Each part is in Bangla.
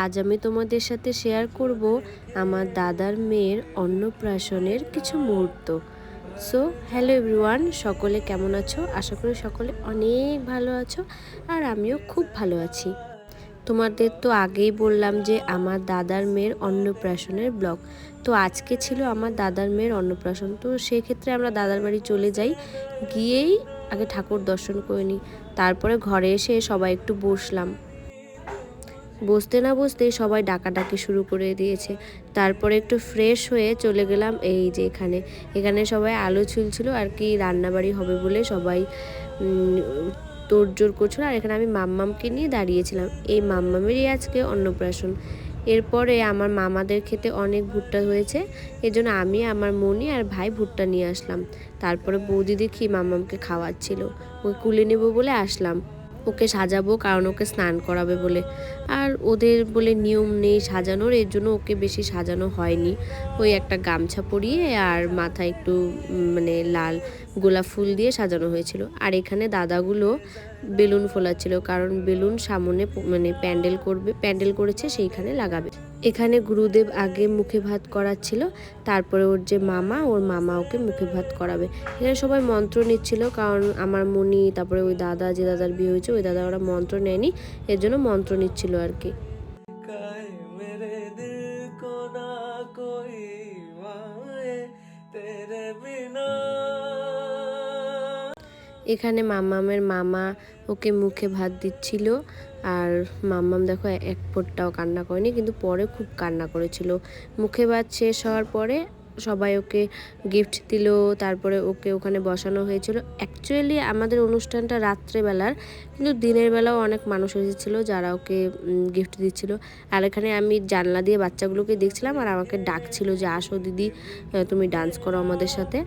আজ আমি তোমাদের সাথে শেয়ার করব আমার দাদার মেয়ের অন্নপ্রাশনের কিছু মুহূর্ত। সো হ্যালো এভরিওয়ান, সকলে কেমন আছো? আশা করি সকলে অনেক ভালো আছো, আর আমিও খুব ভালো আছি। তোমাদের তো আগেই বললাম যে আমার দাদার মেয়ের অন্নপ্রাশনের ব্লগ। তো আজকে ছিল আমার দাদার মেয়ের অন্নপ্রাশন, তো সেক্ষেত্রে আমরা দাদার বাড়ি চলে যাই। গিয়েই আগে ঠাকুর দর্শন করে নিই, তারপরে ঘরে এসে সবাই একটু বসলাম। বসতে না বসতেই সবাই ডাকাডাকি শুরু করে দিয়েছে। তারপরে একটু ফ্রেশ হয়ে চলে গেলাম এই যে এখানে সবাই আলো ছুলছিল আর কি, রান্নাবাড়ি হবে বলে সবাই তোড়জোড় করছিল। আর এখানে আমি মাম্মামকে নিয়ে দাঁড়িয়েছিলাম, এই মাম্মামেরই আজকে অন্নপ্রাশন। এরপরে আমার মামাদের খেতে অনেক ভুট্টা হয়েছে, এজন্য আমি আমার মনি আর ভাই ভুট্টা নিয়ে আসলাম। তারপরে বৌদি দেখি মাম্মামকে খাওয়াচ্ছিল, ওকে কুলে নেব বলে আসলাম। ওকে সাজাবো কারণ ওকে স্নান করাবে বলে, আর ওদের বলে নিয়ম নেই সাজানোর, এর জন্য ওকে বেশি সাজানো হয়নি। ওই একটা গামছা পরিয়ে আর মাথায় একটু মানে লাল গোলাপ ফুল দিয়ে সাজানো হয়েছিল। আর এখানে দাদাগুলো বেলুন ফোলাচ্ছিল, কারণ বেলুন সামনে মানে প্যান্ডেল করেছে সেইখানে লাগাবে। এখানে গুরুদেব আগে মুখে ভাত করাচ্ছিল, তারপরে ওর মামা ওকে মুখে ভাত করাবে। এখানে সবাই মন্ত্র নিচ্ছিল, কারণ আমার মনি তারপরে ওই দাদা, যে দাদার বিয়ে হয়েছে ওই দাদা, ওরা মন্ত্র নেয়নি, এর জন্য মন্ত্র নিচ্ছিল আর কি। এখানে মাম্মামের মামা ওকে মুখে ভাত দিচ্ছিল, আর মাম্মাম দেখো এক ফোঁটাও কান্না করেনি, কিন্তু পরে খুব কান্না করেছিল। মুখে ভাত শেষ হওয়ার পরে সবাই ওকে গিফট দিল, তারপরে ওকে ওখানে বসানো হয়েছিল। অ্যাকচুয়ালি আমাদের অনুষ্ঠানটা রাত্রেবেলার, কিন্তু দিনের বেলাও অনেক মানুষ এসেছিলো যারা ওকে গিফট দিচ্ছিল। আর এখানে আমি জানলা দিয়ে বাচ্চাগুলোকে দেখছিলাম, আর আমাকে ডাকছিল যে আসো দিদি, তুমি ডান্স করো আমাদের সাথে।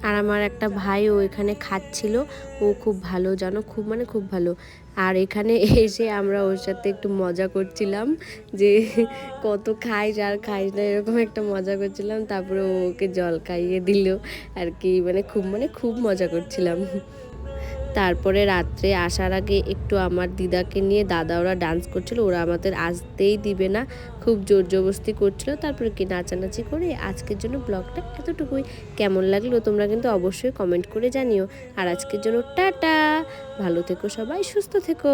আর আমার একটা ভাই ও এখানে খাচ্ছিল, ও খুব ভালো জানো, খুব ভালো। আর এখানে এসে আমরা ওর সাথে একটু মজা করছিলাম যে কত খাইস আর খাইস না, এরকম একটা মজা করছিলাম। তারপরে ওকে জল খাইয়ে দিল আর কি, খুব মজা করছিলাম। তারপরে রাত্রে আসার আগে একটু আমার দিদাকে নিয়ে দাদা ওরা ডান্স করছিল, ওরা আমাদের আসতেই দিবে না, খুব জোর জবরদস্তি করছিল। তারপরে কি নাচানাচি করে আজকের জন্য ব্লগটা এতটুকুই। কেমন লাগলো তোমরা কিন্তু অবশ্যই কমেন্ট করে জানিও। আর আজকের জন্য টাটা, ভালো থেকো সবাই, সুস্থ থেকো।